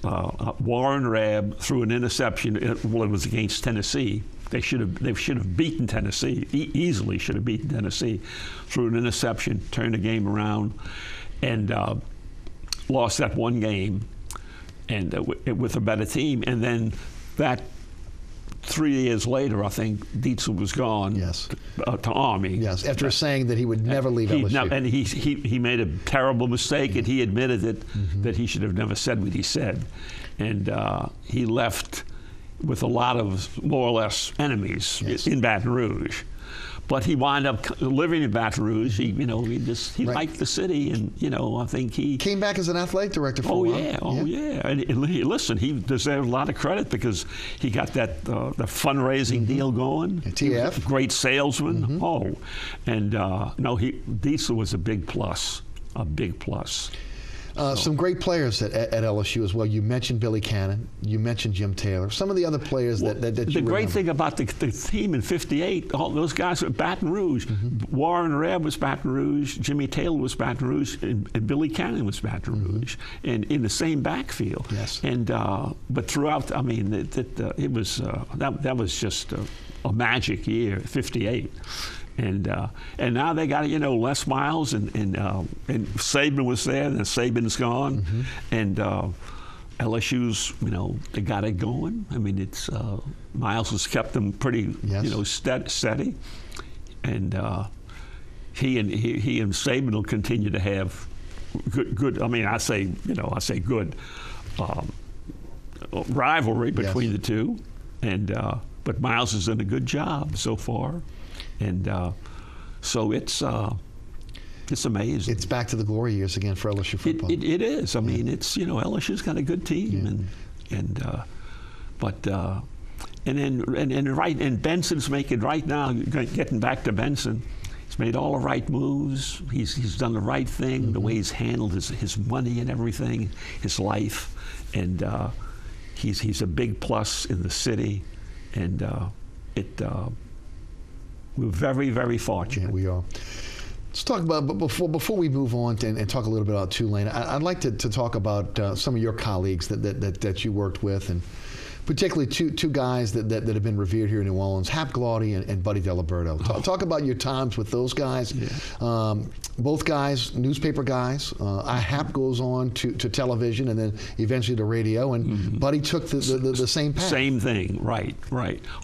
Warren Rabb threw an interception. It was against Tennessee. They should have beaten Tennessee. Easily should have beaten Tennessee. Threw an interception, turned the game around, and lost that one game, and with a better team. And then that 3 years later, I think Dietzel was gone. Yes. To Army. Yes. After saying that he would never leave LSU. And he made a terrible mistake, and he admitted it, that he should have never said what he said, and he left with a lot of more or less enemies in Baton Rouge. But he wound up living in Baton Rouge. He liked the city, and I think he came back as an athletic director for a while. Oh yeah. And listen, he deserved a lot of credit because he got that the fundraising deal going. TF, great salesman. And Dietzel was a big plus. A big plus. Some great players at LSU as well. You mentioned Billy Cannon. You mentioned Jim Taylor. Some of the other players that you The great remember. thing about the team in '58, all those guys were Baton Rouge. Warren Rabb was Baton Rouge. Jimmy Taylor was Baton Rouge, and Billy Cannon was Baton Rouge, and in the same backfield. Yes. And but throughout, I mean, it was that was just a magic year, '58. And now they got Les Miles and Saban was there, and Saban's gone, and LSU's they got it going. I mean, it's Miles has kept them pretty steady, and he and Saban will continue to have good. I mean, I say good rivalry between the two, and but Miles has done a good job so far. And so it's amazing. It's back to the glory years again for LSU football. It is. I mean, it's LSU's got a good team, and Benson's making right now. Getting back to Benson, he's made all the right moves. He's done the right thing. The way he's handled his money and everything, his life, and he's a big plus in the city, and we're very, very fortunate. Yeah, we are. Let's talk about, but before we move on and talk a little bit about Tulane, I'd like to talk about some of your colleagues that you worked with, and particularly two guys that have been revered here in New Orleans, Hap Glaudy and Buddy Diliberto. Talk about your times with those guys. Yeah. Both guys, newspaper guys. Hap goes on to television and then eventually to radio, and Buddy took the same path. Same thing, right.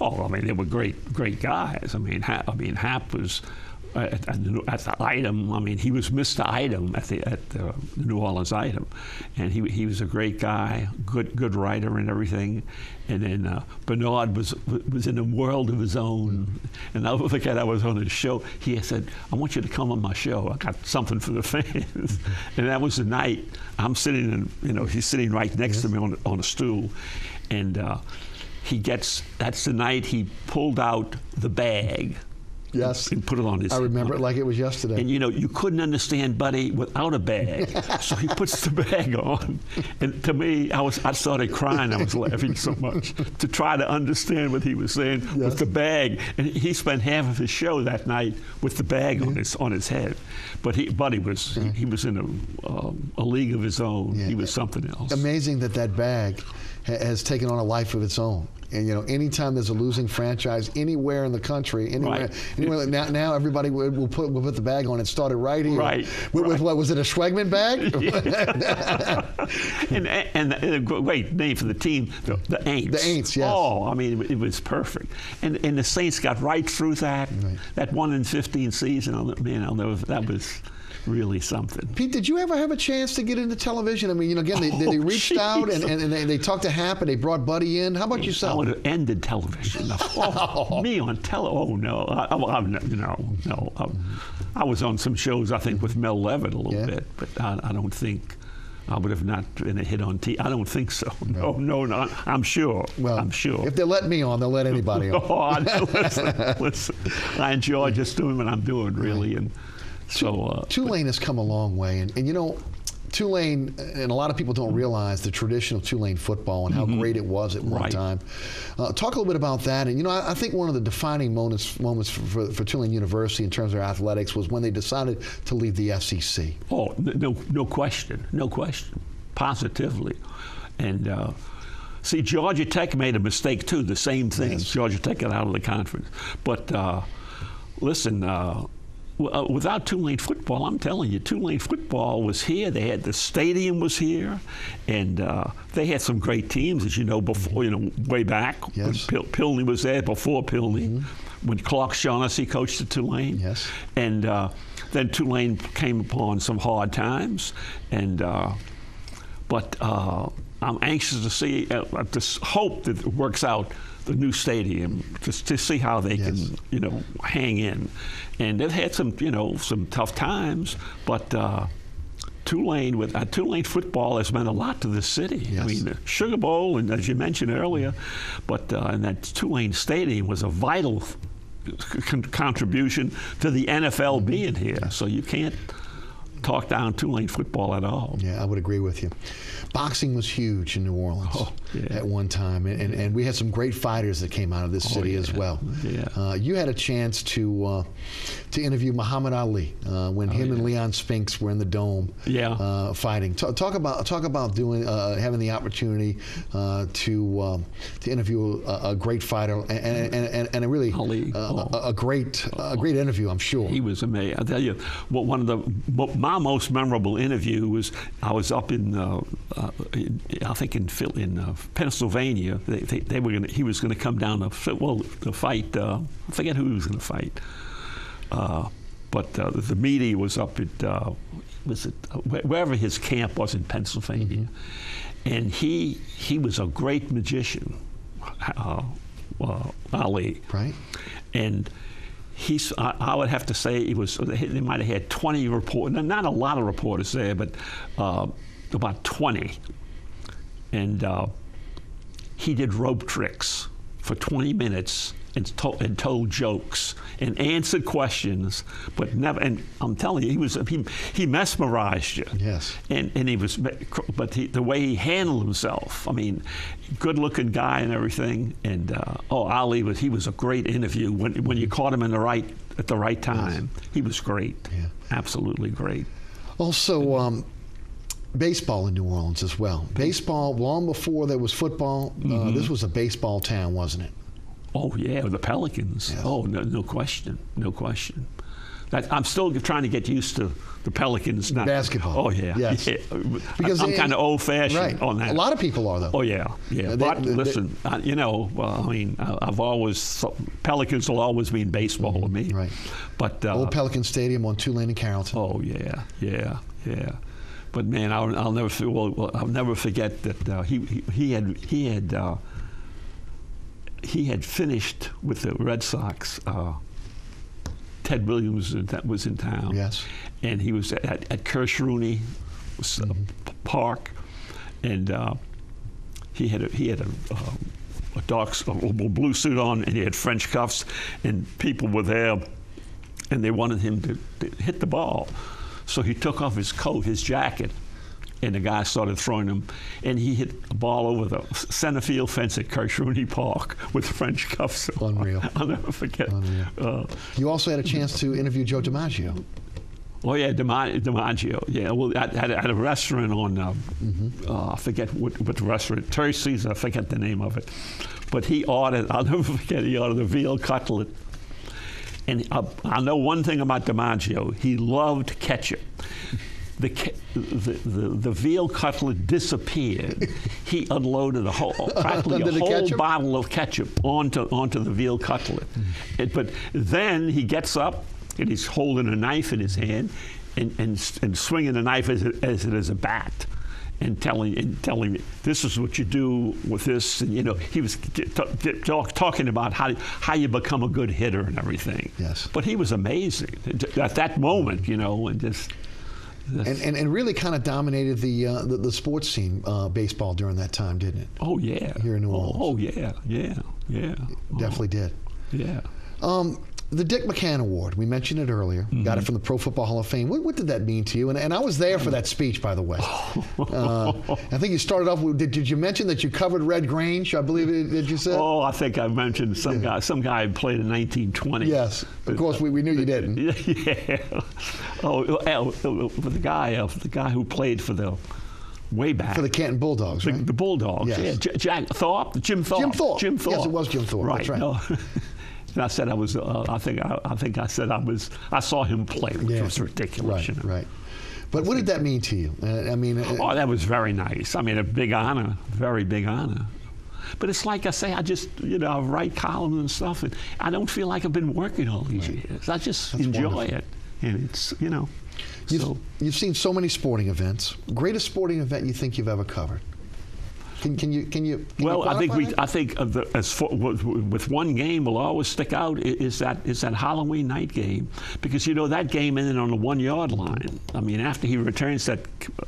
Oh, I mean, they were great guys. I mean, Hap was at the Item. I mean, he was Mr. Item at the New Orleans Item, and he was a great guy, good writer and everything. And then Bernard was in a world of his own. And I'll look at I was on his show. He said, "I want you to come on my show. I got something for the fans." And that was the night I'm sitting, and he's sitting right next to me on a stool, and that's the night he pulled out the bag. Yes. And put it on his I remember it like it was yesterday. And you couldn't understand Buddy without a bag. So he puts the bag on. And to me, I started crying. I was laughing so much to try to understand what he was saying with the bag. And he spent half of his show that night with the bag on his head. But Buddy was he was in a league of his own. Yeah. He was something else. Amazing that bag has taken on a life of its own. And anytime there's a losing franchise anywhere in the country, anywhere now everybody will put the bag on. It started right here. Right. With what was it, a Schwegman bag? and a great name for the team, the Aints. The Aints, yes. Oh, I mean, it was perfect. And the Saints got right through that. Right. That 1-15 season. That was really something. Pete, did you ever have a chance to get into television? I mean, again, they reached out and they talked to Hap and they brought Buddy in. How about yourself? I would have ended television. Me on tele? Oh no, no. I was on some shows, I think, with Mel Levitt a little bit, but I don't think I would have not been a hit on TV. I don't think so. No. I'm sure. Well, I'm sure. If they let me on, they'll let anybody on. Listen. I enjoy just doing what I'm doing, really, and. So Tulane has come a long way, and Tulane, and a lot of people don't realize the tradition of Tulane football and how great it was at one time. Talk a little bit about that. And, I think one of the defining moments for Tulane University in terms of athletics was when they decided to leave the SEC. Oh, no question. No question. Positively. And see, Georgia Tech made a mistake, too, the same thing. Yes. Georgia Tech got out of the conference. But listen, without Tulane football, I'm telling you, Tulane football was here. They had the stadium was here, and they had some great teams, as you know, before, way back. Yes. When Pilney was there, before Pilney, when Clark Shaughnessy coached at Tulane. Yes. And then Tulane came upon some hard times, and but I'm anxious to see, just hope that it works out, the new stadium, just to see how they can, hang in. And they've had some, some tough times, but Tulane football has meant a lot to this city. Yes. I mean, the Sugar Bowl, and as you mentioned earlier, but and that Tulane Stadium was a vital contribution to the NFL being here. So you can't talk down Tulane football at all. Yeah, I would agree with you. Boxing was huge in New Orleans at one time, and we had some great fighters that came out of this city as well. Yeah. You had a chance to interview Muhammad Ali when him and Leon Spinks were in the Dome fighting. Talk about doing having the opportunity to interview a great fighter and a really a great interview, I'm sure. He was amazing. I'll tell you, my most memorable interview was I was up in I think in Pennsylvania. They were he was going to come down to fight. I forget who he was going to fight. But the media was up at wherever his camp was in Pennsylvania, and he was a great magician, Ali. Right. And I would have to say they might have had 20 reporters, not a lot of reporters there, but about 20. And he did rope tricks for 20 minutes and told jokes and answered questions, but never. And I'm telling you, he mesmerized you. Yes. And he was, but the way he handled himself. I mean, good-looking guy and everything. And Ali was a great interview when you caught him at the right time. Yes. He was great. Yeah. Absolutely great. Also, baseball in New Orleans as well. Baseball, long before there was football, this was a baseball town, wasn't it? Oh, yeah, the Pelicans. Yeah. Oh, no question. No question. I'm still trying to get used to the Pelicans now. Basketball. Oh, yeah. Yes. Yeah. Because I'm kind of old-fashioned on that. A lot of people are, though. Oh, yeah. Yeah. But listen, I mean, I've always, Pelicans will always mean baseball to me. Right. But Old Pelican Stadium on Tulane and Carrollton. Oh, yeah. Yeah. Yeah. But man, I'll never forget that he had finished with the Red Sox. Ted Williams was in town. Yes. And he was at Kirsch-Rooney Park, and he had a dark blue suit on, and he had French cuffs, and people were there, and they wanted him to hit the ball. So he took off his coat, his jacket, and the guy started throwing him, and he hit a ball over the center field fence at Kirsch-Rooney Park with French cuffs on. Unreal. I'll never forget. Unreal. You also had a chance to interview Joe DiMaggio. Oh, yeah, DiMaggio. Yeah, well, at a restaurant on, I forget what restaurant, Tercy's, I forget the name of it. But he ordered, I'll never forget, he ordered a veal cutlet. And I know one thing about DiMaggio, he loved ketchup. The veal cutlet disappeared. He unloaded practically a whole bottle of ketchup onto the veal cutlet. But then he gets up and he's holding a knife in his hand and swinging the knife as it is a bat. And telling me this is what you do with this, and he was talking about how you become a good hitter and everything. Yes. But he was amazing at that moment, and just. And really kind of dominated the sports scene, baseball during that time, didn't it? Oh yeah. Here in New Orleans. Oh yeah. Definitely did. Yeah. The Dick McCann Award, we mentioned it earlier. Got it from the Pro Football Hall of Fame. What did that mean to you? And I was there for that speech, by the way. I think you started off with, did you mention that you covered Red Grange, I believe, did you say? Oh, I think I mentioned some guy who played in 1920. Yes, of course, we knew you didn't. Yeah. The guy who played for the way back. For the Canton Bulldogs, right? The Bulldogs, yes. Yeah. Jim Thorpe. Jim Thorpe. Yes, it was Jim Thorpe. Right. That's right. No. And I said I was. I think I said I was. I saw him play, which was ridiculous. Right. Right. But what did that mean to you? I mean, that was very nice. I mean, a big honor, very big honor. But it's like I say, I just, I write columns and stuff, and I don't feel like I've been working all these years. I just enjoy it, and it's, You've seen so many sporting events. Greatest sporting event you think you've ever covered? Can you well, I think that? With one game will always stick out is that Halloween night game, because that game ended on the 1 yard line. I mean, after he returns that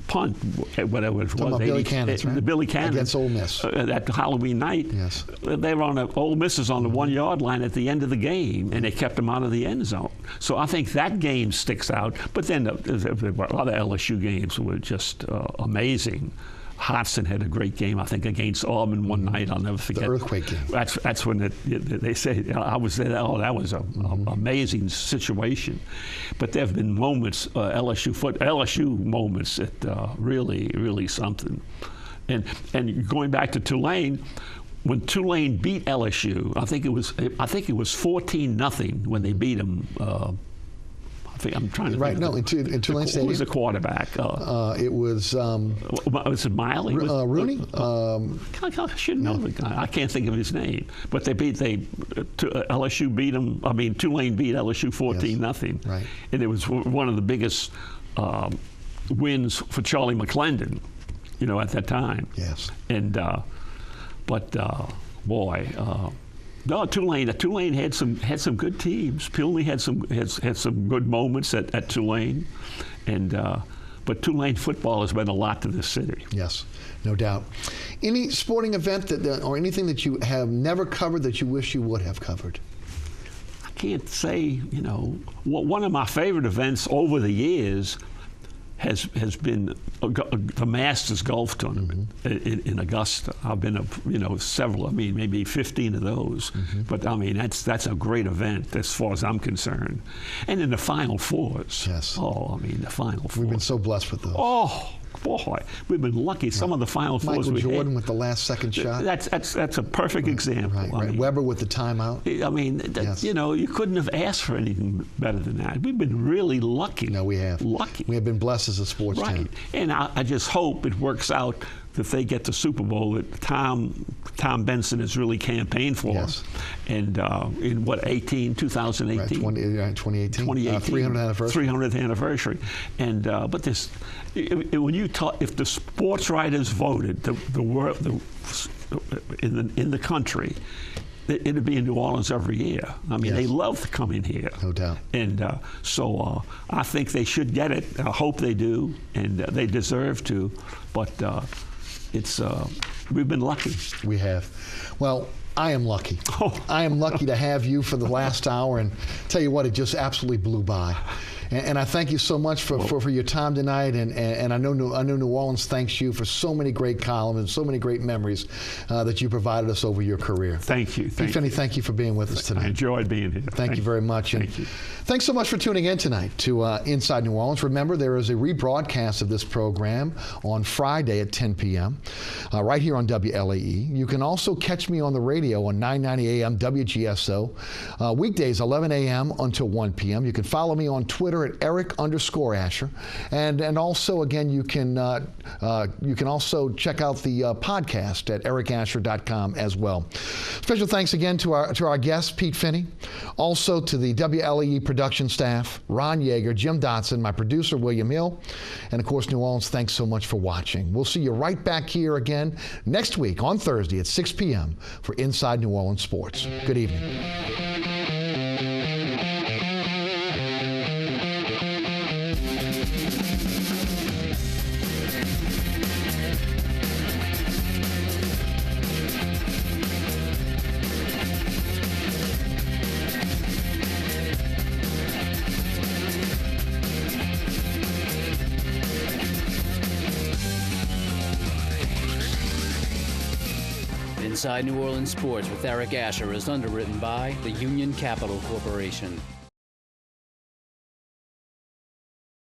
punt, whatever it was, Billy Cannon, right? Billy Cannon against Ole Miss that Halloween night. Yes, they were on Ole Miss is on the 1 yard line at the end of the game, and they kept him out of the end zone. So I think that game sticks out. But then the other LSU games were just amazing. Hodgson had a great game, I think, against Auburn one night. I'll never forget. The earthquake game. That's when they say, I was there, that was an amazing situation. But there have been moments, LSU moments that really, really something. And going back to Tulane, when Tulane beat LSU, I think it was 14-0 when they beat them. I'm trying to think. Right, in Tulane Stadium. Who was the quarterback? It was... was it Miley? Rooney? I should know the guy. I can't think of his name. But LSU beat them. I mean, Tulane beat LSU 14-0. Right. And it was one of the biggest wins for Charlie McClendon, at that time. Yes. And, boy... No, Tulane had some good teams. Pilney had some good moments at Tulane, but Tulane football has meant a lot to this city. Yes, no doubt. Any sporting event or anything that you have never covered that you wish you would have covered? I can't say. One of my favorite events over the years has been the Masters golf tournament in Augusta. I've been several. I mean, maybe 15 of those. But I mean, that's a great event as far as I'm concerned. And in the Final Fours. Yes. Oh, I mean, the Final Fours. We've been so blessed with those. Oh. Boy, we've been lucky. Some of the Final Fours. Michael Jordan with the last second shot. That's a perfect example. Right. I mean, Weber with the timeout. I mean, you couldn't have asked for anything better than that. We've been really lucky. No, we have. Lucky. We have been blessed as a sports town. And I just hope it works out that they get the Super Bowl that Tom Benson has really campaigned for. Yes. And in 2018? Right, 2018. 300th anniversary. 300th anniversary. And but this, when you talk, if the sports writers voted, the world, in the country, it'd be in New Orleans every year. I mean, they love to come in here. No doubt. And so I think they should get it. I hope they do, and they deserve to. But we've been lucky. We have. Well, I am lucky. I am lucky to have you for the last hour, and tell you what, it just absolutely blew by. And I thank you so much for your time tonight, and I know New Orleans thanks you for so many great columns and so many great memories that you provided us over your career. Thank you. Pete Finney, thank you for being with us tonight. I enjoyed being here. Thank you very much. And thank you. Thanks so much for tuning in tonight to Inside New Orleans. Remember, there is a rebroadcast of this program on Friday at 10 p.m. Right here on WLAE. You can also catch me on the radio on 990 AM WGSO, weekdays 11 a.m. until 1 p.m. You can follow me on Twitter at Eric_Asher, and also again you can also check out the podcast at ericasher.com as well. Special thanks again to our guest Pete Finney, also to the WLAE production staff, Ron Yeager, Jim Dotson, my producer William Hill, and of course New Orleans. Thanks so much for watching. We'll see you right back here again next week on Thursday at 6 p.m. for Inside New Orleans Sports. Good evening. Inside New Orleans Sports with Eric Asher is underwritten by the Union Capital Corporation.